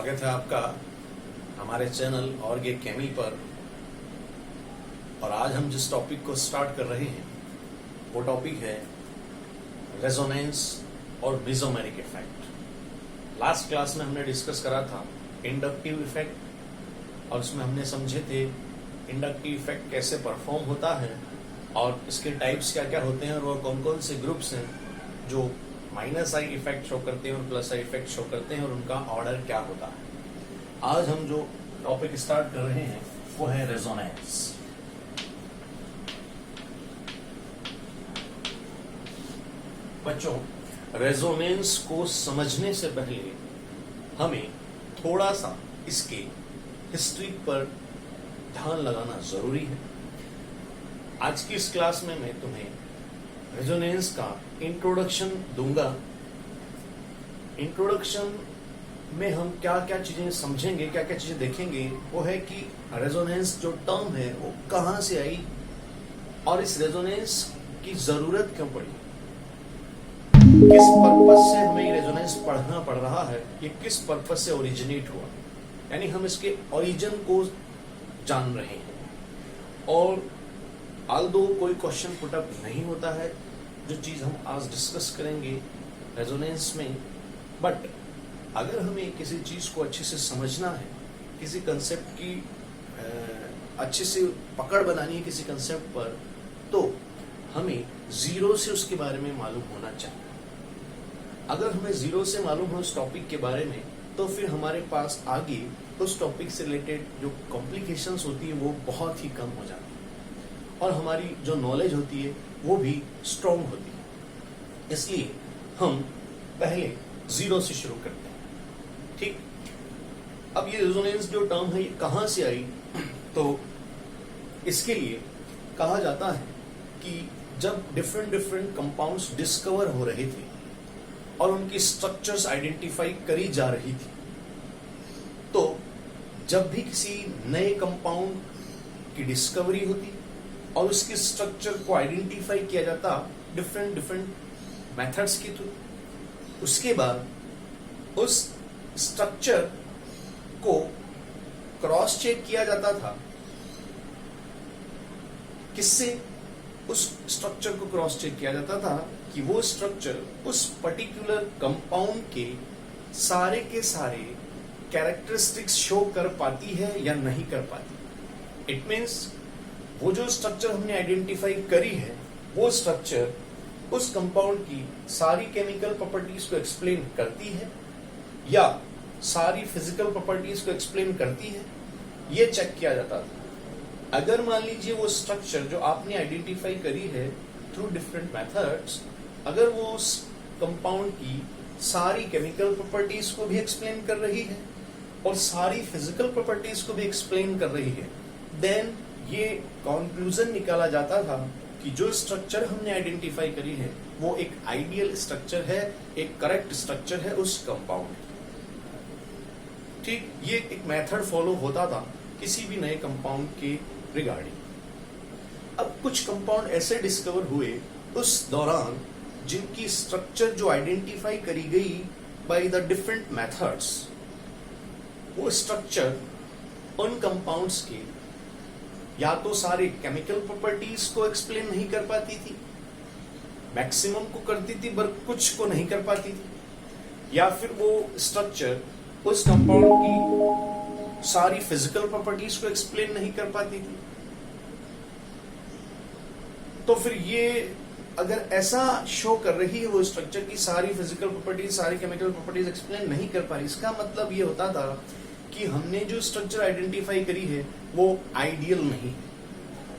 स्वागत है आपका हमारे चैनल ऑर्गेनिक केमिल पर। और आज हम जिस टॉपिक को स्टार्ट कर रहे हैं वो टॉपिक है रेजोनेंस और मेसोमेरिक इफेक्ट। लास्ट क्लास में हमने डिस्कस करा था इंडक्टिव इफेक्ट और उसमें हमने समझे थे इंडक्टिव इफेक्ट कैसे परफॉर्म होता है और इसके टाइप्स क्या क्या होते हैं और वो कौन कौन से ग्रुप्स हैं जो माइनस आई इफेक्ट शो करते हैं और प्लस आई इफेक्ट शो करते हैं और उनका ऑर्डर क्या होता है। आज हम जो टॉपिक स्टार्ट कर रहे हैं वो है रेजोनेंस। बच्चों, रेजोनेंस को समझने से पहले हमें थोड़ा सा इसके हिस्ट्री पर ध्यान लगाना जरूरी है। आज की इस क्लास में मैं तुम्हें रेजोनेंस का इंट्रोडक्शन दूंगा। इंट्रोडक्शन में हम क्या क्या चीजें समझेंगे, क्या क्या चीजें देखेंगे, वो है कि रेजोनेंस जो टर्म है वो कहां से आई और इस रेजोनेंस की जरूरत क्यों पड़ी, किस पर्पस से हमें रेजोनेंस पढ़ना पड़ रहा है, ये किस पर्पस से ओरिजिनेट हुआ, यानी हम इसके ओरिजिन को जान रहे हैं। और आल्दो कोई क्वेश्चन पुट अप नहीं होता है जो चीज हम आज डिस्कस करेंगे रेजोनेंस में, बट अगर हमें किसी चीज को अच्छे से समझना है, किसी कंसेप्ट की अच्छे से पकड़ बनानी है किसी कंसेप्ट पर, तो हमें जीरो से उसके बारे में मालूम होना चाहिए। अगर हमें जीरो से मालूम हो उस टॉपिक के बारे में तो फिर हमारे पास आगे उस टॉपिक से रिलेटेड जो कॉम्प्लिकेशंस होती है वो बहुत ही कम हो जाती है और हमारी जो नॉलेज होती है वो भी स्ट्रॉन्ग होती है। इसलिए हम पहले जीरो से शुरू करते हैं। ठीक, अब ये रेजोनेंस जो टर्म है ये कहां से आई, तो इसके लिए कहा जाता है कि जब डिफरेंट कंपाउंड्स डिस्कवर हो रहे थे और उनकी स्ट्रक्चर्स आइडेंटिफाई करी जा रही थी, तो जब भी किसी नए कंपाउंड की डिस्कवरी होती और उसके स्ट्रक्चर को आइडेंटिफाई किया जाता डिफरेंट मेथड्स के थ्रू, उसके बाद उस स्ट्रक्चर को क्रॉस चेक किया जाता था। किससे उस स्ट्रक्चर को क्रॉस चेक किया जाता था कि वो स्ट्रक्चर उस पर्टिकुलर कंपाउंड के सारे कैरेक्टरिस्टिक्स शो कर पाती है या नहीं कर पाती। इट मीन्स वो जो स्ट्रक्चर हमने आइडेंटिफाई करी है वो स्ट्रक्चर उस कंपाउंड की सारी केमिकल प्रॉपर्टीज को एक्सप्लेन करती है या सारी फिजिकल प्रॉपर्टीज को एक्सप्लेन करती है, ये चेक किया जाता था। अगर मान लीजिए वो स्ट्रक्चर जो आपने आइडेंटिफाई करी है थ्रू डिफरेंट मेथड्स, अगर वो उस कंपाउंड की सारी केमिकल प्रॉपर्टीज को भी एक्सप्लेन कर रही है और सारी फिजिकल प्रॉपर्टीज को भी एक्सप्लेन कर रही है, देन ये कंक्लूजन निकाला जाता था कि जो स्ट्रक्चर हमने आइडेंटिफाई करी है वो एक आइडियल स्ट्रक्चर है, एक करेक्ट स्ट्रक्चर है उस कंपाउंड। ठीक, ये एक मेथड फॉलो होता था किसी भी नए कंपाउंड के रिगार्डिंग। अब कुछ कंपाउंड ऐसे डिस्कवर हुए उस दौरान जिनकी स्ट्रक्चर जो आइडेंटिफाई करी गई बाय द डिफरेंट मेथड्स, वो स्ट्रक्चर उन कंपाउंड्स के या तो सारे केमिकल प्रॉपर्टीज को एक्सप्लेन नहीं कर पाती थी, मैक्सिमम को करती थी पर कुछ को नहीं कर पाती थी, या फिर वो स्ट्रक्चर उस कंपाउंड की सारी फिजिकल प्रॉपर्टीज को एक्सप्लेन नहीं कर पाती थी। तो फिर ये अगर ऐसा शो कर रही है वो स्ट्रक्चर की सारी फिजिकल प्रॉपर्टीज, सारी केमिकल प्रॉपर्टीज एक्सप्लेन नहीं कर पा रही, इसका मतलब ये होता था कि हमने जो स्ट्रक्चर आइडेंटिफाई करी है वो आइडियल नहीं है,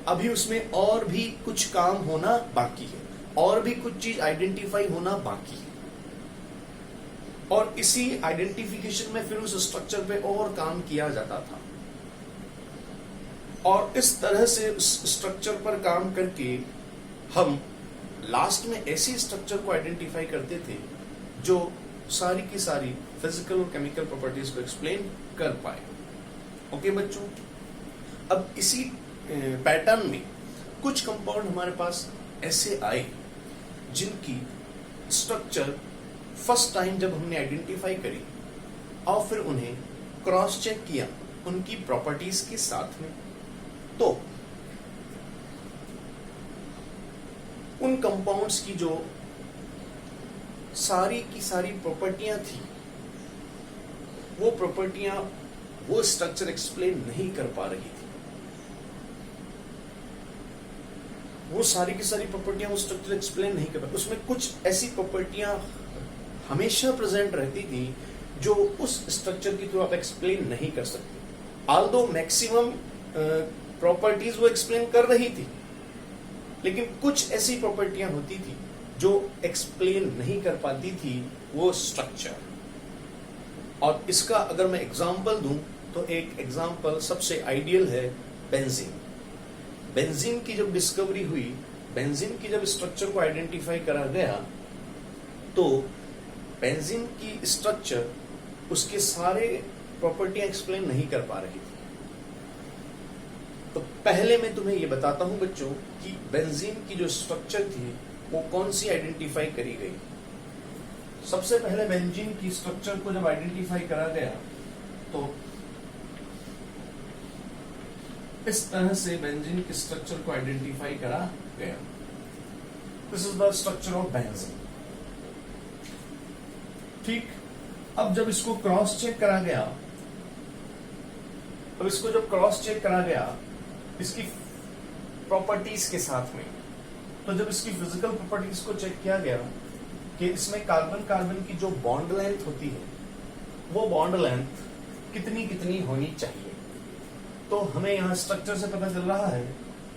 अभी उसमें और भी कुछ काम होना बाकी है, और भी कुछ चीज आइडेंटिफाई होना बाकी है। और इसी आइडेंटिफिकेशन में फिर उस स्ट्रक्चर पे और काम किया जाता था और इस तरह से उस स्ट्रक्चर पर काम करके हम लास्ट में ऐसी स्ट्रक्चर को आइडेंटिफाई करते थे जो सारी की सारी फिजिकल और केमिकल प्रॉपर्टीज को एक्सप्लेन कर पाए। ओके बच्चों, अब इसी पैटर्न में कुछ कंपाउंड हमारे पास ऐसे आए जिनकी स्ट्रक्चर फर्स्ट टाइम जब हमने आइडेंटिफाई करी और फिर उन्हें क्रॉस चेक किया उनकी प्रॉपर्टीज के साथ में, तो उन कंपाउंड्स की जो सारी की सारी प्रॉपर्टियां थी, वो प्रॉपर्टियां वो स्ट्रक्चर एक्सप्लेन नहीं कर पा रही थी। वो सारी की सारी प्रॉपर्टियां वो स्ट्रक्चर एक्सप्लेन नहीं कर पाती। उसमें कुछ ऐसी प्रॉपर्टियां हमेशा प्रेजेंट रहती थी जो उस स्ट्रक्चर की थ्रू आप एक्सप्लेन नहीं कर सकते। ऑल्दो मैक्सिमम प्रॉपर्टीज वो एक्सप्लेन कर रही थी, लेकिन कुछ ऐसी प्रॉपर्टियां होती थी जो एक्सप्लेन नहीं कर पाती थी वो स्ट्रक्चर। और इसका अगर मैं एग्जांपल दूं तो एक एग्जांपल सबसे आइडियल है बेंजीन। बेंजीन की जब डिस्कवरी हुई, बेंजीन की जब स्ट्रक्चर को आइडेंटिफाई करा गया, तो बेंजीन की स्ट्रक्चर उसके सारे प्रॉपर्टियां एक्सप्लेन नहीं कर पा रही थी। तो पहले मैं तुम्हें यह बताता हूं बच्चों कि बेंजीन की जो स्ट्रक्चर थी वो कौन सी आइडेंटिफाई करी गई। सबसे पहले बेंजीन की स्ट्रक्चर को जब आइडेंटिफाई करा गया तो इस तरह से बेंजीन के स्ट्रक्चर को आइडेंटिफाई करा गया। This is the structure of benzene. ठीक, अब जब इसको क्रॉस चेक करा गया, अब इसको जब क्रॉस चेक करा गया इसकी प्रॉपर्टीज के साथ में, तो जब इसकी फिजिकल प्रॉपर्टीज को चेक किया गया कि इसमें कार्बन कार्बन की जो बॉन्ड लेंथ होती है वो बॉन्ड लेंथ कितनी कितनी होनी चाहिए, तो हमें यहां स्ट्रक्चर से पता चल रहा है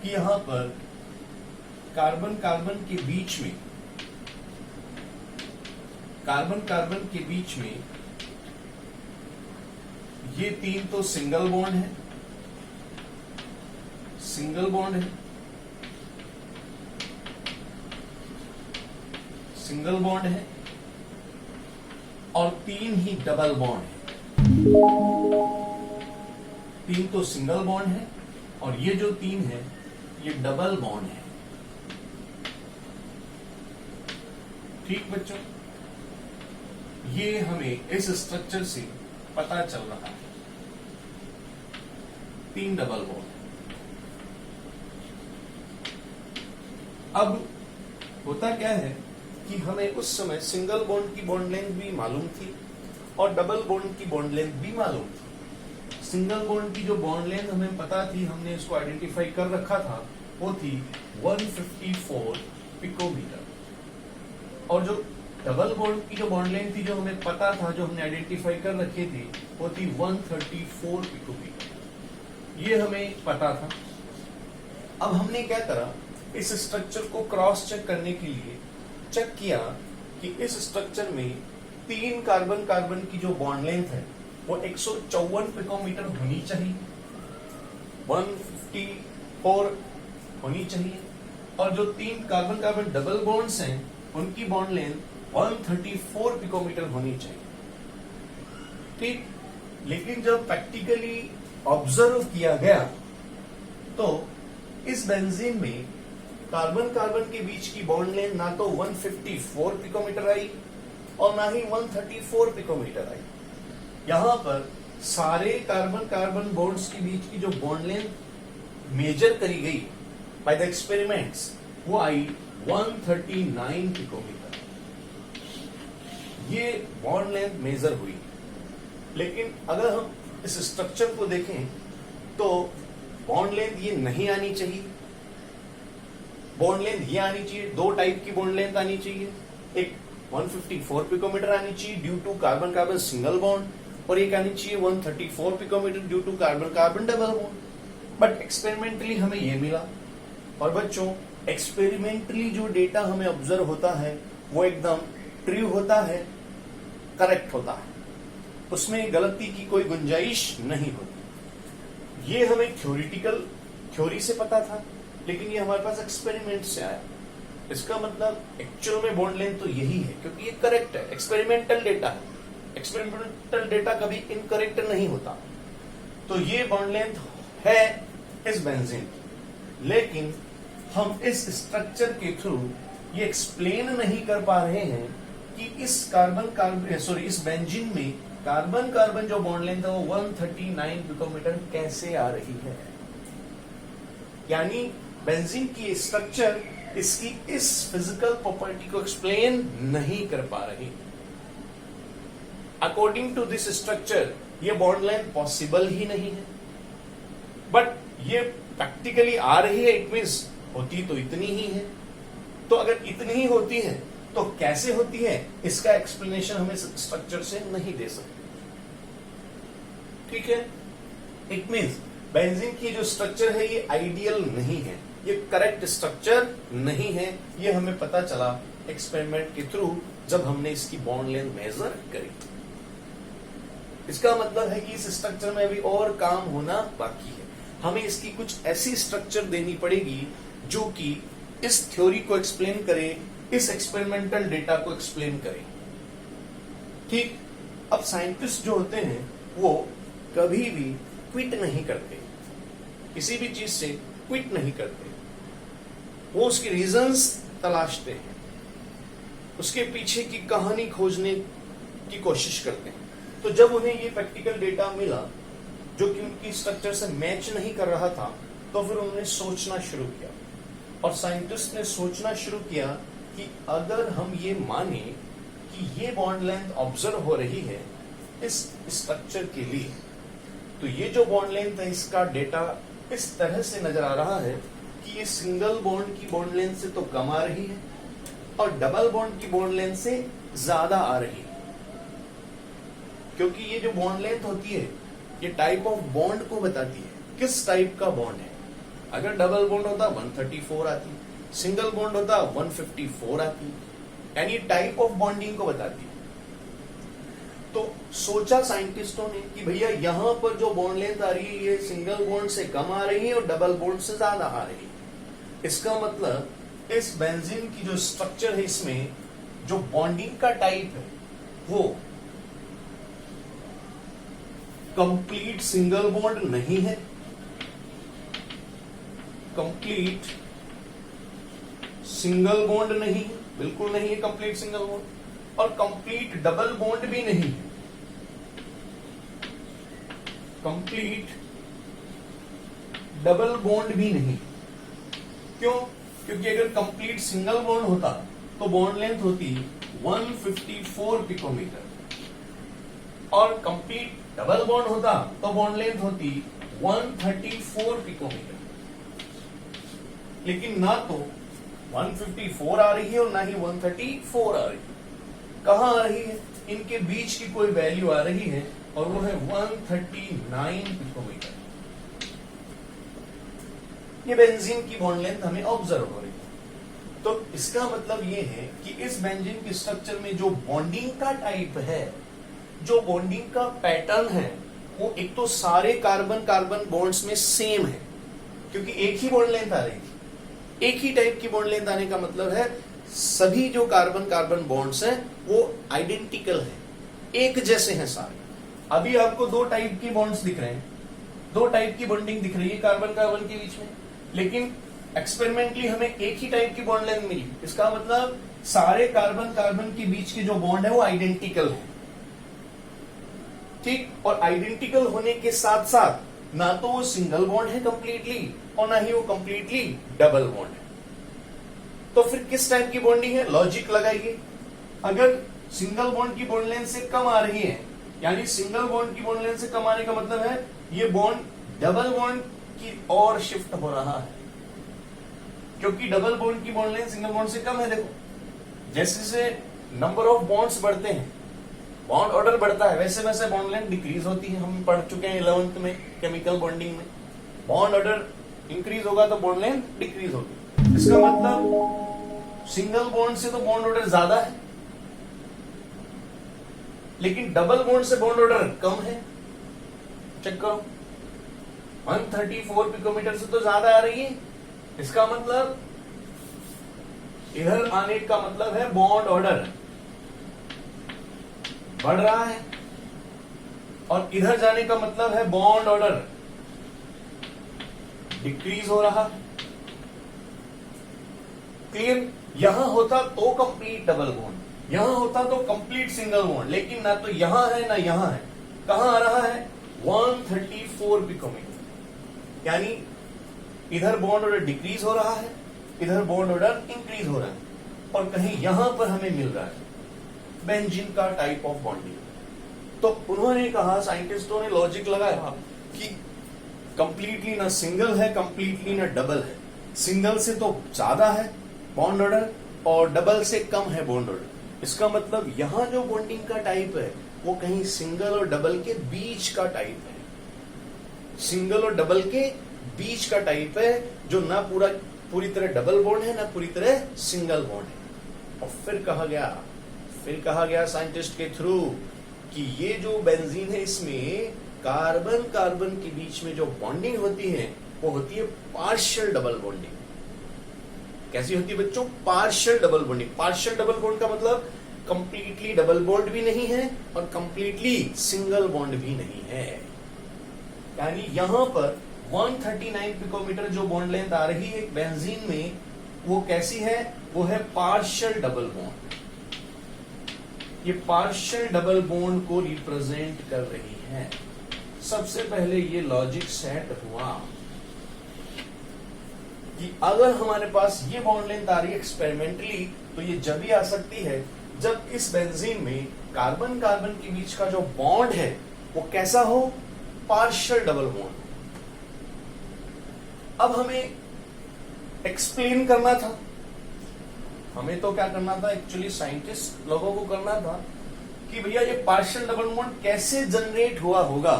कि यहां पर कार्बन कार्बन के बीच में, कार्बन कार्बन के बीच में ये तीन तो सिंगल बॉन्ड है, सिंगल बॉन्ड है, सिंगल बॉन्ड है, और तीन ही डबल बॉन्ड है। तीन तो सिंगल बॉन्ड है और ये जो तीन है ये डबल बॉन्ड है। ठीक बच्चों, ये हमें इस स्ट्रक्चर से पता चल रहा है, तीन डबल बॉन्ड। अब होता क्या है कि हमें उस समय सिंगल बॉन्ड की बॉन्ड लेंथ भी मालूम थी और डबल बॉन्ड की बॉन्ड लेंथ भी मालूम थी। सिंगल बॉन्ड की जो बॉन्ड लेंथ हमें पता थी, हमने इसको आइडेंटिफाई कर रखा था, वो थी 154 पिकोमीटर, और जो डबल बॉन्ड की जो बॉन्ड लेंथ थी जो हमें पता था, जो हमने आइडेंटिफाई कर रखी थी, वो थी 134 पिकोमीटर। ये हमें पता था। अब हमने क्या करा, इस स्ट्रक्चर को क्रॉस चेक करने के लिए चेक किया कि इस स्ट्रक्चर में तीन कार्बन कार्बन की जो बॉन्ड लेंथ है वो 154 पिकोमीटर होनी चाहिए, 154 होनी चाहिए, और जो तीन कार्बन कार्बन डबल बॉन्ड्स हैं उनकी बॉन्ड लेंथ 134 पिकोमीटर होनी चाहिए। ठीक, लेकिन जब प्रैक्टिकली ऑब्जर्व किया गया तो इस बेंजीन में कार्बन कार्बन के बीच की बॉन्ड लेंथ ना तो 154 पिकोमीटर आई और ना ही 134 पिकोमीटर आई। यहां पर सारे कार्बन कार्बन बॉन्ड्स के बीच की जो बॉन्ड लेंथ मेजर करी गई बाय द एक्सपेरिमेंट्स वो आई 139 पिकोमीटर। ये बॉन्ड लेंथ मेजर हुई। लेकिन अगर हम इस स्ट्रक्चर को देखें तो बॉन्ड लेंथ ये नहीं आनी चाहिए, बॉन्ड लेंथ ये आनी चाहिए। दो टाइप की बॉन्ड लेंथ आनी चाहिए, एक 154 पिकोमीटर आनी चाहिए due to carbon carbon single bond, और एक आनी चाहिए 134 picometre due to carbon carbon double bond. But experimentally हमें ये मिला। और बच्चों, एक्सपेरिमेंटली जो डेटा हमें ऑब्जर्व होता है वो एकदम ट्रू होता है, करेक्ट होता है, उसमें गलती की कोई गुंजाइश नहीं होती। ये हमें थ्योरी से पता था, लेकिन ये हमारे पास एक्सपेरिमेंट से आया। इसका मतलब एक्चुअल में बॉन्ड लेंथ तो यही है, क्योंकि ये करेक्ट है, एक्सपेरिमेंटल डेटा है। एक्सपेरिमेंटल डेटा कभी इनकरेक्ट नहीं होता। तो ये बॉन्ड लेंथ है इस बेंजीन की, लेकिन हम इस स्ट्रक्चर के थ्रू ये एक्सप्लेन नहीं कर पा रहे हैं कि इस इस बेंजीन में कार्बन कार्बन जो बॉन्ड लेंथ है वो 139 पिकोमीटर कैसे आ रही है, यानी बेंजीन की स्ट्रक्चर इसकी इस फिजिकल प्रॉपर्टी को एक्सप्लेन नहीं कर पा रही। अकॉर्डिंग टू दिस स्ट्रक्चर ये बॉन्ड लेंथ पॉसिबल ही नहीं है, बट ये प्रैक्टिकली आ रही है, इट मींस होती तो इतनी ही है। तो अगर इतनी ही होती है तो कैसे होती है, इसका एक्सप्लेनेशन हमें स्ट्रक्चर से नहीं दे सकते। ठीक है, इट मींस बेंजीन की जो स्ट्रक्चर है ये आइडियल नहीं है, ये करेक्ट स्ट्रक्चर नहीं है। ये हमें पता चला एक्सपेरिमेंट के थ्रू जब हमने इसकी बॉन्ड लेंथ मेजर करी। इसका मतलब है कि इस स्ट्रक्चर में अभी और काम होना बाकी है। हमें इसकी कुछ ऐसी स्ट्रक्चर देनी पड़ेगी जो कि इस थ्योरी को एक्सप्लेन करे, इस एक्सपेरिमेंटल डेटा को एक्सप्लेन करे। ठीक, अब साइंटिस्ट जो होते हैं वो कभी भी क्विट नहीं करते, किसी भी चीज से क्विट नहीं करते। वो उसके रीजंस तलाशते हैं, उसके पीछे की कहानी खोजने की कोशिश करते हैं। तो जब उन्हें ये प्रैक्टिकल डेटा मिला जो कि उनकी स्ट्रक्चर से मैच नहीं कर रहा था, तो फिर उन्होंने सोचना शुरू किया, और साइंटिस्ट ने सोचना शुरू किया कि अगर हम ये माने कि ये बॉन्ड लेंथ ऑब्जर्व हो रही है इस स्ट्रक्चर के लिए, तो ये जो बॉन्ड लेंथ है इसका डेटा इस तरह से नजर आ रहा है कि ये सिंगल बॉन्ड की बॉन्ड लेंथ से तो कम आ रही है और डबल बॉन्ड की बॉन्ड लेंथ से ज्यादा आ रही है। क्योंकि ये जो बॉन्ड लेंथ होती है ये टाइप ऑफ बॉन्ड को बताती है, किस टाइप का बॉन्ड है। अगर डबल बॉन्ड होता 134 आती, सिंगल बॉन्ड होता 154 आती, यानी टाइप ऑफ बॉन्डिंग को बताती है। तो सोचा साइंटिस्टों ने कि भैया यहां पर जो बॉन्ड लेंथ आ रही है ये सिंगल बॉन्ड से कम आ रही है और डबल बॉन्ड से ज्यादा आ रही है। इसका मतलब इस बेंजीन की जो स्ट्रक्चर है इसमें जो बॉन्डिंग का टाइप है वो कंप्लीट सिंगल बॉन्ड नहीं है, कंप्लीट सिंगल बॉन्ड नहीं, बिल्कुल नहीं है कंप्लीट सिंगल बॉन्ड, और कंप्लीट डबल बॉन्ड भी नहीं है। कंप्लीट डबल बॉन्ड भी नहीं। क्यों? क्योंकि अगर कंप्लीट सिंगल बॉन्ड होता तो बॉन्ड लेंथ होती 154 पिकोमीटर, और कंप्लीट डबल बॉन्ड होता तो बॉन्ड लेंथ होती 134 पिकोमीटर। लेकिन ना तो 154 आ रही है और ना ही 134 आ रही है। कहां आ रही है? इनके बीच की कोई वैल्यू आ रही है और वो है 139 पिकोमीटर। ये बेंजीन की बॉन्ड लेंथ हमें ऑब्जर्व हो रही है। तो इसका मतलब ये है कि इस बेंजीन के स्ट्रक्चर में जो बॉन्डिंग का टाइप है, जो बॉन्डिंग का पैटर्न है, वो एक तो सारे कार्बन कार्बन बॉन्ड्स में सेम है, क्योंकि एक ही बॉन्ड लेंथ आ रही थी। एक ही टाइप की बॉन्ड लेंथ आने का मतलब है सभी जो कार्बन कार्बन बॉन्ड्स हैं वो आइडेंटिकल है, एक जैसे हैं सारे। अभी आपको दो टाइप की बॉन्ड्स दिख रहे हैं, दो टाइप की बॉन्डिंग दिख रही है कार्बन कार्बन के बीच में, लेकिन एक्सपेरिमेंटली हमें एक ही टाइप की बॉन्ड लेंथ मिली। इसका मतलब सारे कार्बन कार्बन के बीच की जो बॉन्ड है वो आइडेंटिकल है। ठीक, और आइडेंटिकल होने के साथ साथ ना तो वो सिंगल बॉन्ड है कंप्लीटली और ना ही वो कंप्लीटली डबल बॉन्ड है। तो फिर किस टाइप की बॉन्डिंग है? लॉजिक लगाइए। अगर सिंगल बॉन्ड की बॉन्ड लेंथ से कम आ रही है, यानी सिंगल बॉन्ड की बॉन्ड लेंथ से कम आने का मतलब है ये बॉन्ड डबल बॉन्ड की ओर शिफ्ट हो रहा है, क्योंकि डबल बॉन्ड की बॉन्ड लेंथ सिंगल बॉन्ड से कम है। देखो, जैसे जैसे नंबर ऑफ बॉन्ड्स बढ़ते हैं, बॉन्ड ऑर्डर बढ़ता है, वैसे वैसे बॉन्ड लेंथ डिक्रीज होती है। हम पढ़ चुके हैं 11th में केमिकल बॉन्डिंग में, बॉन्ड ऑर्डर इंक्रीज होगा तो बॉन्ड लेंथ डिक्रीज होगी। इसका मतलब सिंगल बॉन्ड से तो बॉन्ड ऑर्डर ज्यादा है, लेकिन डबल बॉन्ड से बॉन्ड ऑर्डर कम है। चेक करो, 134 पिकोमीटर से तो ज्यादा आ रही है। इसका मतलब इधर आने का मतलब है बॉन्ड ऑर्डर बढ़ रहा है, और इधर जाने का मतलब है बॉन्ड ऑर्डर डिक्रीज हो रहा है। क्लियर? यहां होता तो कंप्लीट डबल बॉन्ड, यहां होता तो कंप्लीट सिंगल बॉन्ड, लेकिन ना तो यहां है ना यहां है। कहां आ रहा है? 134 पिकोमीटर। यानी इधर बॉन्ड ऑर्डर डिक्रीज हो रहा है, इधर बॉन्ड ऑर्डर इंक्रीज हो रहा है, और कहीं यहां पर हमें मिल रहा है बेंजीन का टाइप ऑफ बॉन्डिंग। तो उन्होंने कहा, साइंटिस्टों ने लॉजिक लगाया कि कंप्लीटली ना सिंगल है, कंप्लीटली ना डबल है। सिंगल से तो ज्यादा है बॉन्ड ऑर्डर और डबल से कम है बॉन्ड ऑर्डर। इसका मतलब यहां जो बॉन्डिंग का टाइप है वो कहीं सिंगल और डबल के बीच का टाइप है। सिंगल और डबल के बीच का टाइप है, जो ना पूरी तरह डबल बॉन्ड है, ना पूरी तरह सिंगल बॉन्ड है। और फिर कहा गया साइंटिस्ट के थ्रू कि ये जो बेंजीन है, इसमें कार्बन कार्बन के बीच में जो बॉन्डिंग होती है वो होती है पार्शियल डबल बॉन्डिंग। कैसी होती है बच्चों? Partial double bonding. Partial double bond का मतलब कंप्लीटली डबल बॉन्ड भी नहीं है और कंप्लीटली सिंगल बॉन्ड भी नहीं है। यानी यहां पर 139 पिकोमीटर जो बॉन्ड लेंथ आ रही है बेंजीन में, वो कैसी है? वो है पार्शियल डबल बॉन्ड। ये पार्शियल डबल बॉन्ड को रिप्रेजेंट कर रही है। सबसे पहले ये लॉजिक सेट हुआ कि अगर हमारे पास ये बॉन्ड लेंथ आ रही है एक्सपेरिमेंटली, तो ये जब भी आ सकती है जब इस बेंजीन में कार्बन कार्बन के बीच का जो बॉन्ड है वो कैसा हो? Partial double bond. अब हमें एक्सप्लेन करना था। हमें तो क्या करना था? एक्चुअली साइंटिस्ट लोगों को करना था कि भैया ये पार्शियल डबल बॉन्ड कैसे जनरेट हुआ होगा,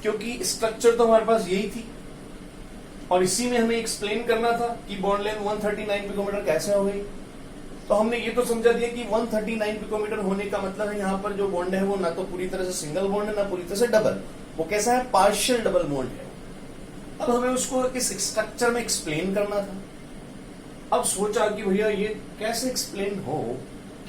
क्योंकि स्ट्रक्चर तो हमारे पास यही थी और इसी में हमें एक्सप्लेन करना था कि बॉन्ड लेंथ 139 पिकोमीटर कैसे हो गई। तो हमने ये तो समझा दिया कि 139 पिकोमीटर होने का मतलब है यहाँ पर जो बॉन्ड है वो ना तो पूरी तरह से सिंगल बॉन्ड है, ना पूरी तरह से डबल। वो कैसा है? पार्शियल डबल बॉन्ड है। अब हमें उसको इस स्ट्रक्चर में एक्सप्लेन करना था। अब सोचा कि भैया ये कैसे एक्सप्लेन हो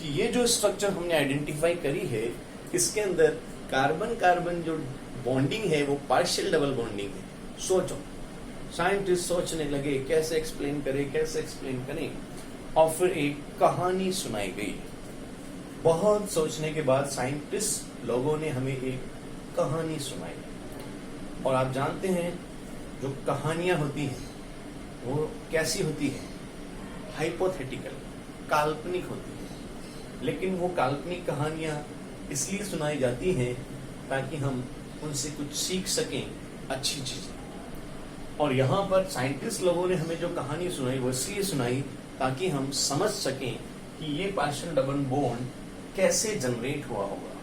कि ये जो स्ट्रक्चर हमने आइडेंटिफाई करी है, इसके अंदर कार्बन कार्बन जो बॉन्डिंग है वो पार्शियल डबल बॉन्डिंग है। सोचो, साइंटिस्ट सोचने लगे कैसे एक्सप्लेन करें, और फिर एक कहानी सुनाई गई। बहुत सोचने के बाद साइंटिस्ट लोगों ने हमें एक कहानी सुनाई। और आप जानते हैं जो कहानियां होती हैं वो कैसी होती है? हाइपोथेटिकल, काल्पनिक होती है। लेकिन वो काल्पनिक कहानियां इसलिए सुनाई जाती हैं ताकि हम उनसे कुछ सीख सकें अच्छी चीजें। और यहाँ पर साइंटिस्ट लोगों ने हमें जो कहानी सुनाई वो इसलिए सुनाई ताकि हम समझ सकें कि ये पार्शियल डबल बॉन्ड कैसे जनरेट हुआ होगा।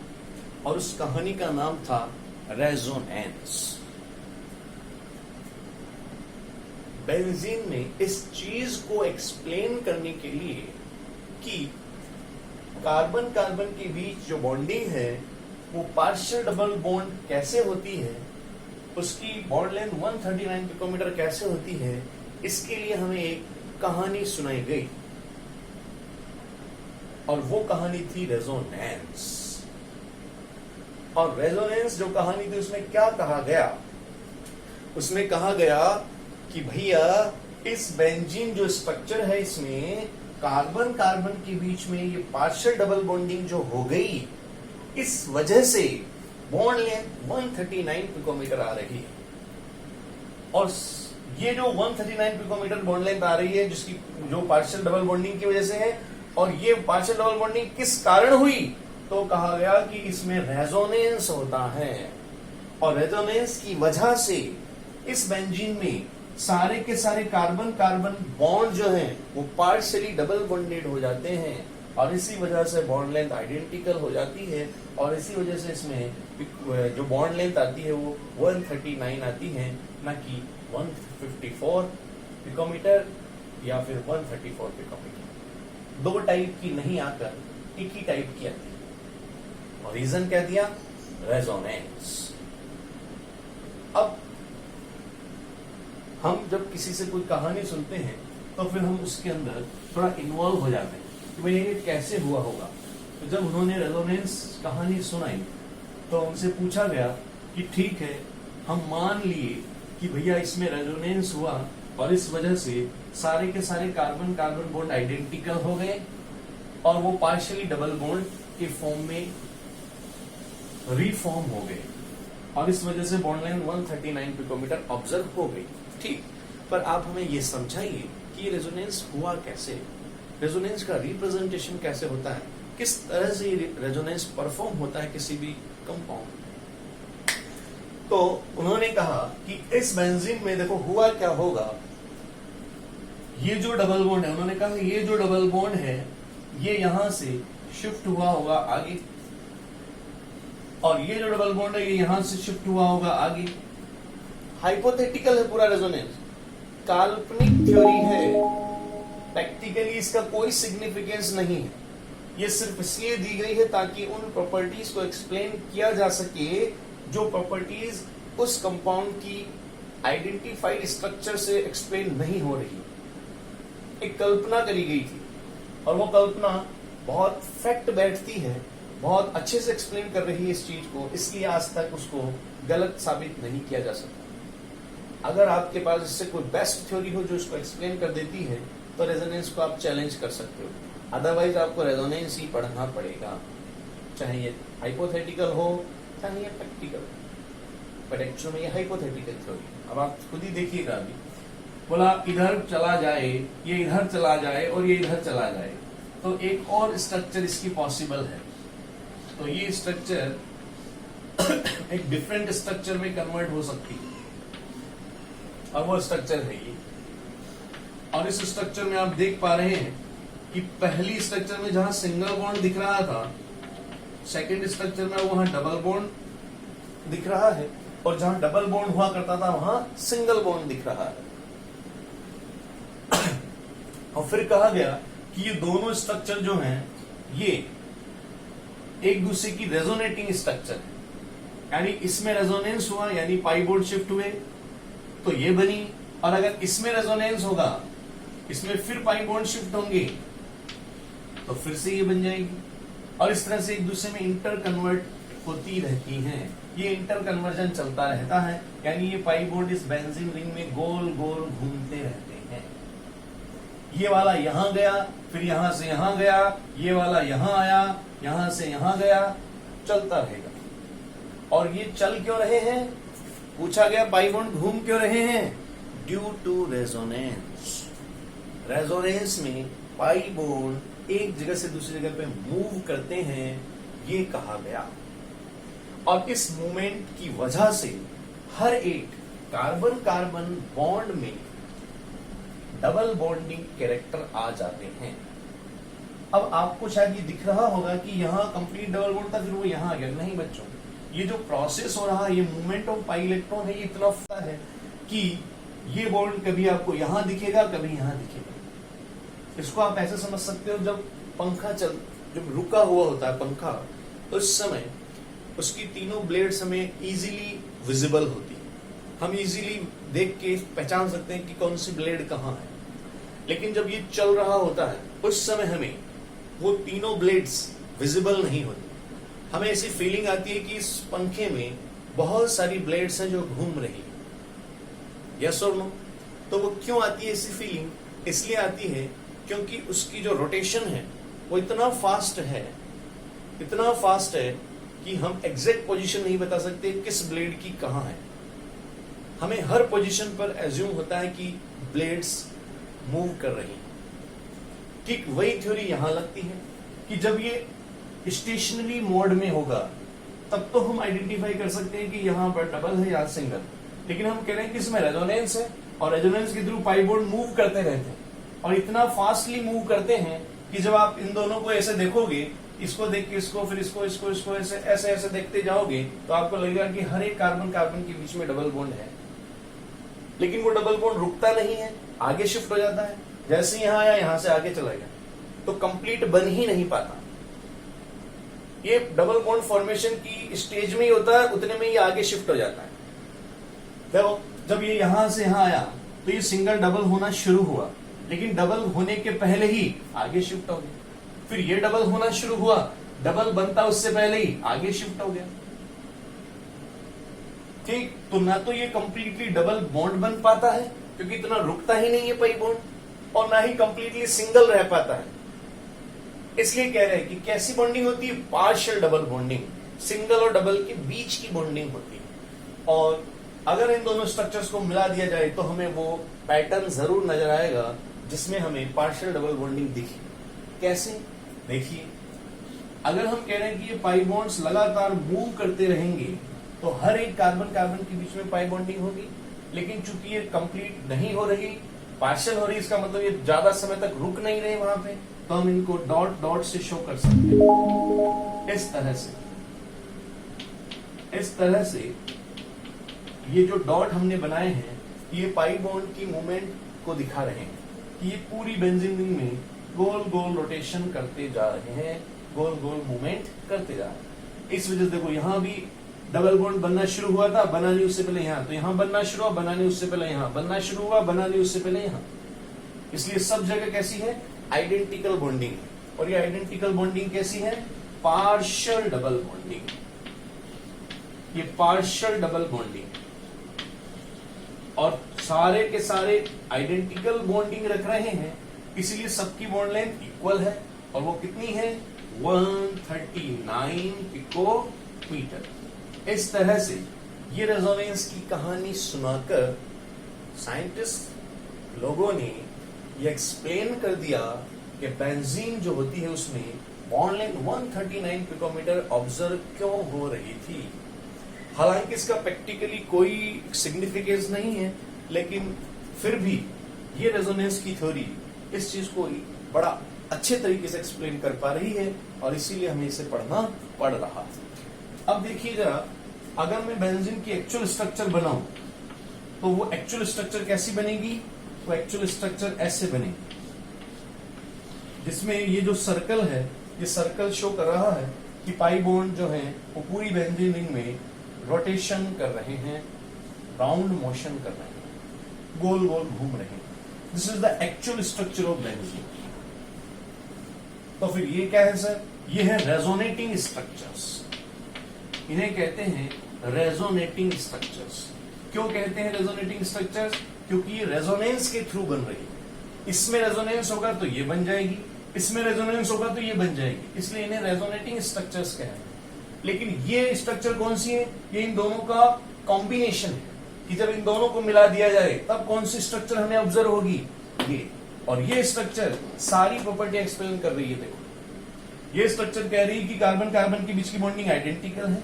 और उस कहानी का नाम था रेजोनेंस। बेंजीन में इस चीज को एक्सप्लेन करने के लिए कि कार्बन कार्बन के बीच जो बॉन्डिंग है वो पार्शियल डबल बॉन्ड कैसे होती है, उसकी बॉन्ड लेंथ 139 पिकोमीटर कैसे होती है, इसके लिए हमें एक कहानी सुनाई गई। और वो कहानी थी रेजोनेंस। और रेजोनेंस जो कहानी थी उसमें क्या कहा गया? उसमें कहा गया कि भैया इस बेंजीन जो स्ट्रक्चर है इसमें कार्बन कार्बन के बीच में ये पार्शियल डबल बॉन्डिंग जो हो गई, इस वजह से बॉन्ड लेंथ 139 पिकोमीटर आ रही है। और ये जो 139 पिकोमीटर बॉन्ड लेंथ आ रही है जिसकी जो पार्शियल डबल बॉन्डिंग की वजह से है, और ये पार्शियल डबल बॉन्डिंग किस कारण हुई? तो कहा गया कि इसमें रेजोनेंस होता है। और रेजोनेंस की वजह से इस बेंजीन में सारे के सारे कार्बन कार्बन बॉन्ड जो है वो पार्शियली डबल बॉन्डेड हो जाते हैं, और इसी वजह से बॉन्ड लेंथ आइडेंटिकल हो जाती है। और इसी वजह से इसमें जो बॉन्ड लेंथ आती है वो 139 आती है, ना कि 154 पिकोमीटर या फिर 134 पिकोमीटर। दो टाइप की नहीं आकर एक ही टाइप की आती है। और रीजन क्या दिया? रेजोनेंस। अब हम जब किसी से कोई कहानी सुनते हैं तो फिर हम उसके अंदर थोड़ा इन्वॉल्व हो जाते हैं कि भाई ये कैसे हुआ होगा। तो जब उन्होंने रेजोनेंस कहानी सुनाई तो उनसे पूछा गया कि ठीक है, हम मान लिए कि भैया इसमें रेजोनेंस हुआ और इस वजह से सारे के सारे कार्बन कार्बन बॉन्ड आइडेंटिकल हो गए, और वो पार्शियली डबल बॉन्ड के फॉर्म में रीफॉर्म हो गए और इस वजह से बॉन्ड लेंथ 139 पिकोमीटर ऑब्जर्व हो गई। ठीक, पर आप हमें ये समझाइए कि रेजोनेंस हुआ कैसे, रेजोनेंस का रिप्रेजेंटेशन कैसे होता है, किस तरह से रेजोनेंस परफॉर्म होता है किसी भी कंपाउंड। तो उन्होंने कहा कि इस बेंजीन में देखो हुआ क्या होगा, ये जो डबल बॉन्ड है, उन्होंने कहा ये जो डबल बॉन्ड है ये यहां से शिफ्ट हुआ होगा आगे, और ये जो डबल बॉन्ड है ये यहां से शिफ्ट हुआ होगा आगे। हाइपोथेटिकल है पूरा रेजोनेंस, काल्पनिक थ्योरी है, प्रैक्टिकली इसका कोई सिग्निफिकेंस नहीं है। ये सिर्फ इसलिए दी गई है ताकि उन प्रॉपर्टीज को एक्सप्लेन किया जा सके जो प्रॉपर्टीज उस कंपाउंड की आइडेंटिफाइड स्ट्रक्चर से एक्सप्लेन नहीं हो रही। एक कल्पना करी गई थी और वो कल्पना बहुत फैक्ट बैठती है, बहुत अच्छे से एक्सप्लेन कर रही है इस चीज को, इसलिए आज तक उसको गलत साबित नहीं किया जा सकता। अगर आपके पास इससे कोई बेस्ट थ्योरी हो जो इसको एक्सप्लेन कर देती है तो रेजोनेंस को आप चैलेंज कर सकते हो, अदरवाइज आपको रेजोनेंस ही पढ़ना पड़ेगा, चाहे ये हाइपोथेटिकल हो चाहे ये प्रैक्टिकल, बट एक्चुअली में ये हाइपोथेटिकल थ्योरी। अब आप खुद ही देखिएगा, अभी बोला इधर चला जाए, ये इधर चला जाए और ये इधर चला जाए, तो एक और स्ट्रक्चर इसकी पॉसिबल है। तो ये स्ट्रक्चर एक डिफरेंट स्ट्रक्चर में कन्वर्ट हो सकती है और वो स्ट्रक्चर है ये। और इस स्ट्रक्चर में आप देख पा रहे हैं कि पहली स्ट्रक्चर में जहां सिंगल बॉन्ड दिख रहा था, सेकेंड स्ट्रक्चर में वहां डबल बॉन्ड दिख रहा है, और जहां डबल बॉन्ड हुआ करता था वहां सिंगल बॉन्ड दिख रहा है। और फिर कहा गया कि ये दोनों स्ट्रक्चर जो हैं ये एक दूसरे की रेजोनेटिंग स्ट्रक्चर है, यानी इसमें रेजोनेंस हुआ यानी पाई बॉन्ड शिफ्ट हुए तो ये बनी, और अगर इसमें रेजोनेंस होगा इसमें फिर पाई बॉन्ड शिफ्ट होंगे तो फिर से ये बन जाएगी, और इस तरह से एक दूसरे में इंटर कन्वर्ट होती रहती हैं। ये इंटर कन्वर्जन चलता रहता है, यानी ये पाई बॉन्ड इस बेंजीन रिंग में गोल गोल घूमते रहते हैं। ये वाला यहां गया, फिर यहां से यहां गया, ये वाला यहां आया, यहां से यहां गया, चलता रहेगा। और ये चल क्यों रहे हैं, पूछा गया पाई बॉन्ड घूम क्यों रहे हैं, ड्यू टू रेजोनेंस। रेजोनेंस में पाई बॉन्ड एक जगह से दूसरी जगह पे मूव करते हैं, ये कहा गया। और इस मूवमेंट की वजह से हर एक कार्बन कार्बन बॉन्ड में डबल बॉन्डिंग कैरेक्टर आ जाते हैं। अब आपको शायद ये दिख रहा होगा कि यहाँ कंप्लीट डबल बॉन्ड था, फिर वो यहाँ आ गया। नहीं बच्चों, ये जो प्रोसेस हो रहा है, ये मूवमेंट ऑफ पाई इलेक्ट्रॉन है, ये इतना होता है कि ये बॉन्ड कभी आपको यहां दिखेगा, कभी यहां दिखेगा। इसको आप ऐसे समझ सकते हो, जब पंखा जब रुका हुआ होता है पंखा, तो उस समय उसकी तीनों ब्लेड्स हमें इजीली विजिबल होती है, हम इजीली देख के पहचान सकते हैं कि कौन सी ब्लेड कहाँ है। लेकिन जब ये चल रहा होता है उस समय हमें वो तीनों ब्लेड्स विजिबल नहीं होती, हमें ऐसी फीलिंग आती है कि इस पंखे में बहुत सारी ब्लेड्स हैं जो घूम रही है। यस और नो? तो वो क्यों आती है ऐसी फीलिंग? इसलिए आती है क्योंकि उसकी जो रोटेशन है वो इतना फास्ट है कि हम एग्जैक्ट पोजीशन नहीं बता सकते किस ब्लेड की कहां है। हमें हर पोजीशन पर एज्यूम होता है कि ब्लेड्स मूव कर रही। ठीक वही थ्योरी यहां लगती है कि जब ये स्टेशनरी मोड में होगा तब तो हम आइडेंटिफाई कर सकते हैं कि यहां पर डबल है या सिंगल, लेकिन हम कह रहे हैं कि इसमें रेजोनेंस है और रेजोनेंस के थ्रू पाई बॉन्ड मूव करते रहते हैं, और इतना फास्टली मूव करते हैं कि जब आप इन दोनों को ऐसे देखोगे, इसको देख के इसको, फिर इसको ऐसे ऐसे देखते जाओगे, तो आपको लगेगा कि हर एक कार्बन कार्बन के बीच में डबल बॉन्ड है। लेकिन वो डबल बॉन्ड रुकता नहीं है, आगे शिफ्ट हो जाता है। जैसे यहां आया यहां से आगे चला गया, तो कंप्लीट बन ही नहीं पाता। ये डबल बॉन्ड फॉर्मेशन की स्टेज में ही होता है, उतने में ही आगे शिफ्ट हो जाता है। देखो, जब ये यहां से यहां आया तो ये सिंगल डबल होना शुरू हुआ, लेकिन डबल होने के पहले ही आगे शिफ्ट हो गया। फिर ये डबल होना शुरू हुआ, डबल बनता उससे पहले ही आगे शिफ्ट हो गया। ठीक, तो ना तो ये कंप्लीटली डबल बॉन्ड बन पाता है क्योंकि इतना रुकता ही नहीं है पाई बॉन्ड, और ना ही कंप्लीटली सिंगल रह पाता है। इसलिए कह रहे हैं कि कैसी बॉन्डिंग होती है, पार्शियल डबल बॉन्डिंग, सिंगल और डबल के बीच की बॉन्डिंग होती है। और अगर इन दोनों स्ट्रक्चर्स को मिला दिया जाए तो हमें वो पैटर्न जरूर नजर आएगा जिसमें हमें पार्शियल डबल बॉन्डिंग दिखे। कैसे, देखिए, अगर हम कह रहे हैं कि ये पाई बॉन्ड्स लगातार मूव करते रहेंगे तो हर एक कार्बन कार्बन के बीच में पाई बॉन्डिंग होगी, लेकिन चूंकि ये कंप्लीट नहीं हो रही, पार्शियल हो रही, इसका मतलब ये ज्यादा समय तक रुक नहीं रहे वहां पे, तो हम इनको डॉट डॉट से शो कर सकते हैं। इस तरह से ये जो डॉट हमने बनाए हैं ये पाई बॉन्ड की मूवमेंट को दिखा रहे हैं कि ये पूरी बेंजीन रिंग में गोल गोल रोटेशन करते जा रहे हैं, गोल गोल मूवमेंट करते जा रहे हैं। इस वजह से देखो यहां भी डबल बॉन्ड बनना शुरू हुआ था, बना नहीं उससे पहले यहां, तो यहां बनना शुरू हुआ, बना नहीं उससे पहले यहां, बनना शुरू हुआ, बना नहीं उससे पहले यहां। इसलिए सब जगह कैसी है, आइडेंटिकल बॉन्डिंग है। और ये आइडेंटिकल बॉन्डिंग कैसी है, पार्शियल डबल बॉन्डिंग। ये पार्शियल डबल बॉन्डिंग, और सारे के सारे आइडेंटिकल बॉन्डिंग रख रहे हैं, इसलिए सबकी बॉन्ड लेंथ इक्वल है। और वो कितनी है, 139 पिकोमीटर। इस तरह से ये रेजोनेंस की कहानी सुनाकर साइंटिस्ट लोगों ने ये एक्सप्लेन कर दिया कि बेंजीन जो होती है उसमें बॉन्ड लेंथ 139 पिकोमीटर ऑब्जर्व क्यों हो रही थी। हालांकि इसका प्रैक्टिकली कोई सिग्निफिकेंस नहीं है, लेकिन फिर भी ये रेजोनेंस की थ्योरी इस चीज को बड़ा अच्छे तरीके से एक्सप्लेन कर पा रही है, और इसीलिए हमें इसे पढ़ना पड़ रहा है। अब देखिए जरा, अगर मैं बेंजीन की एक्चुअल स्ट्रक्चर बनाऊं तो वो एक्चुअल स्ट्रक्चर कैसी बनेगी, वो एक्चुअल स्ट्रक्चर ऐसे बनेगी, जिसमें ये जो सर्कल है, ये सर्कल शो कर रहा है कि पाई बॉन्ड जो है वो पूरी बेंजीन रिंग में रोटेशन कर रहे हैं, राउंड मोशन कर रहे हैं, गोल गोल घूम रहे हैं। This is the actual structure of benzene. तो फिर ये क्या है सर, ये है रेजोनेटिंग स्ट्रक्चर्स। इन्हें कहते हैं रेजोनेटिंग स्ट्रक्चर्स। क्यों कहते हैं रेजोनेटिंग स्ट्रक्चर्स, क्योंकि ये रेजोनेंस के थ्रू बन रही है। इसमें रेजोनेंस होगा तो ये बन जाएगी, इसमें रेजोनेंस होगा तो ये बन जाएगी, इसलिए इन्हें रेजोनेटिंग स्ट्रक्चर्स कहते हैं। लेकिन ये स्ट्रक्चर कौन सी है, ये इन दोनों का कॉम्बिनेशन है, कि जब इन दोनों को मिला दिया जाए तब कौन सी स्ट्रक्चर हमें ऑब्जर्व होगी, ये। और ये स्ट्रक्चर सारी प्रॉपर्टी एक्सप्लेन कर रही है। देखो, ये स्ट्रक्चर कह रही है कि कार्बन कार्बन के बीच की बॉन्डिंग आइडेंटिकल है,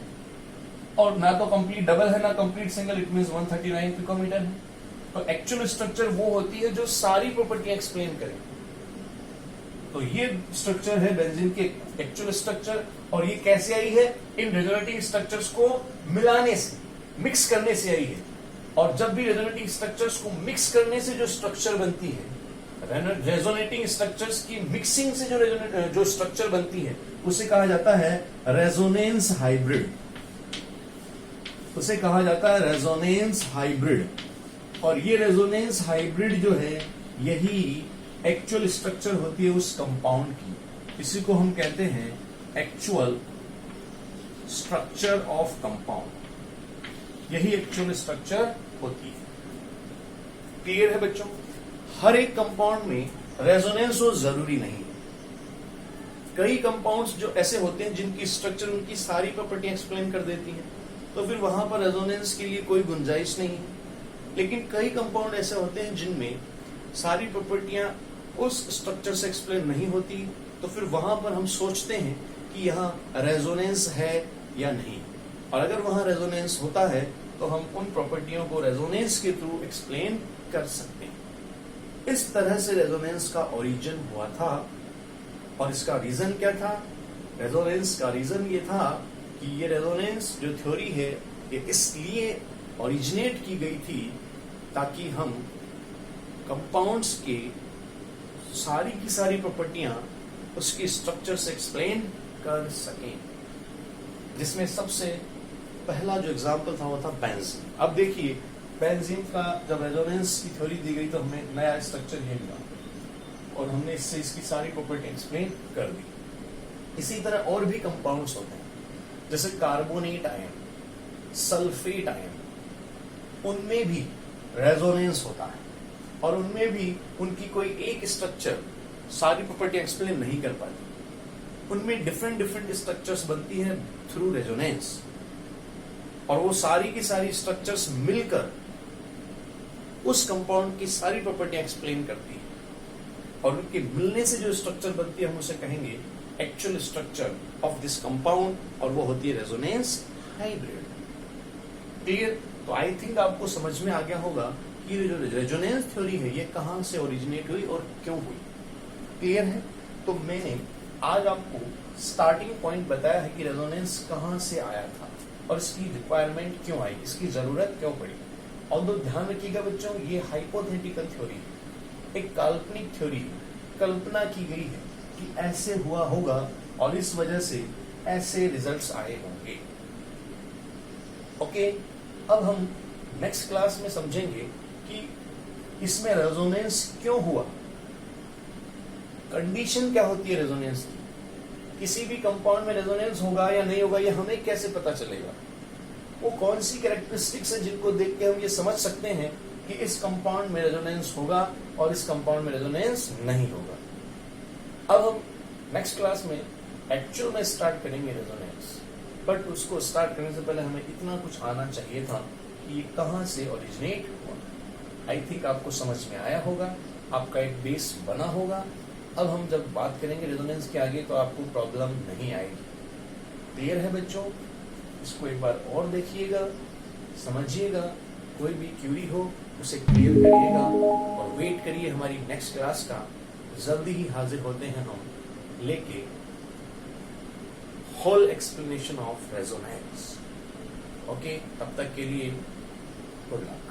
और ना तो कंप्लीट डबल है ना complete single, it means 139 picometre है। तो एक्चुअल स्ट्रक्चर वो होती है जो सारी प्रॉपर्टी एक्सप्लेन करे। तो ये स्ट्रक्चर है बेंजीन के एक्चुअल स्ट्रक्चर, और ये कैसे आई है, इन रेजोनेटिंग स्ट्रक्चर्स को मिलाने से, मिक्स करने से आई है। और जब भी रेजोनेटिंग स्ट्रक्चर्स को मिक्स करने से जो स्ट्रक्चर बनती है, रेजोनेटिंग स्ट्रक्चर्स की मिक्सिंग से जो स्ट्रक्चर बनती है, उसे कहा जाता है रेजोनेंस हाइब्रिड। उसे कहा जाता है रेजोनेंस हाइब्रिड। और ये रेजोनेंस हाइब्रिड जो है, यही एक्चुअल स्ट्रक्चर होती है उस कंपाउंड की। इसी को हम कहते हैं एक्चुअल स्ट्रक्चर ऑफ कंपाउंड। यही एक्चुअल स्ट्रक्चर होती है। क्लियर है बच्चों? हर एक कंपाउंड में रेजोनेंस हो जरूरी नहीं है। कई कंपाउंड्स जो ऐसे होते हैं जिनकी स्ट्रक्चर उनकी सारी प्रॉपर्टी एक्सप्लेन कर देती है, तो फिर वहां पर रेजोनेंस के लिए कोई गुंजाइश नहीं है। लेकिन कई कंपाउंड ऐसे होते हैं जिनमें सारी प्रॉपर्टियां उस स्ट्रक्चर से एक्सप्लेन नहीं होती, तो फिर वहां पर हम सोचते हैं कि यहाँ रेजोनेंस है या नहीं। और अगर वहां रेजोनेंस होता है तो हम उन प्रॉपर्टियों को रेजोनेंस के थ्रू एक्सप्लेन कर सकते हैं। इस तरह से रेजोनेंस का ओरिजिन हुआ था। और इसका रीजन क्या था? रेजोनेंस का रीजन ये था कि ये रेजोनेंस जो थ्योरी है, ये इसलिए ओरिजिनेट की गई थी ताकि हम कंपाउंड्स के सारी की सारी प्रॉपर्टियां उसके स्ट्रक्चर से एक्सप्लेन कर सकें। जिसमें सबसे पहला जो एग्जांपल था वो था बेंजीन। अब देखिए, बेंजीन का जब रेजोनेंस की थ्योरी दी गई तो हमें नया स्ट्रक्चर ये मिला और हमने इससे इसकी सारी प्रॉपर्टी एक्सप्लेन कर दी। इसी तरह और भी कंपाउंड्स होते हैं, जैसे कार्बोनेट आयन, सल्फेट आयन, उनमें भी रेजोनेंस होता है और उनमें भी उनकी कोई एक स्ट्रक्चर सारी प्रॉपर्टी एक्सप्लेन नहीं कर पाती। उनमें डिफरेंट डिफरेंट स्ट्रक्चर्स बनती हैं थ्रू रेजोनेंस, और वो सारी की सारी स्ट्रक्चर्स मिलकर उस कंपाउंड की सारी प्रॉपर्टियां एक्सप्लेन करती है, और उनके मिलने से जो स्ट्रक्चर बनती है हम उसे कहेंगे actual structure of this compound, और वो होती है रेजोनेंस हाइब्रिड। क्लियर? तो आई थिंक आपको समझ में आ गया होगा कि ये जो रेजोनेंस थ्योरी है ये कहां से ओरिजिनेट हुई और क्यों हुई। क्लियर है? तो मैंने आज आपको स्टार्टिंग पॉइंट बताया है कि रेजोनेंस कहां से आया था और इसकी रिक्वायरमेंट क्यों आई, इसकी जरूरत क्यों पड़ी। और तो ध्यान रखिएगा बच्चों, ये हाइपोथेटिकल थ्योरी है, एक काल्पनिक थ्योरी है, कल्पना की गई है कि ऐसे हुआ होगा और इस वजह से ऐसे रिजल्ट्स आए होंगे। ओके, अब हम नेक्स्ट क्लास में समझेंगे कि इसमें रेजोनेंस क्यों हुआ, कंडीशन क्या होती है रेजोनेंस की, किसी भी कंपाउंड में रेजोनेंस होगा या नहीं होगा ये हमें कैसे पता चलेगा, वो कौन सी कैरेक्टरिस्टिक्स है जिनको देख के हम ये समझ सकते हैं कि इस कंपाउंड में रेजोनेंस होगा और इस कंपाउंड में रेजोनेंस नहीं होगा। अब हम नेक्स्ट क्लास में एक्चुअल में स्टार्ट करेंगे रेजोनेंस, बट उसको स्टार्ट करने से पहले हमें इतना कुछ आना चाहिए था कि ये कहां से ओरिजिनेट हुआ। आई थिंक आपको समझ में आया होगा, आपका एक बेस बना होगा। अब हम जब बात करेंगे रेजोनेंस के आगे तो आपको प्रॉब्लम नहीं आएगी। क्लियर है बच्चों? इसको एक बार और देखिएगा, समझिएगा, कोई भी क्यूरी हो उसे क्लियर करिएगा और वेट करिए हमारी नेक्स्ट क्लास का। जल्दी ही हाजिर होते हैं हम लेके whole explanation of resonance. Okay, तब तक के लिए गुड लक।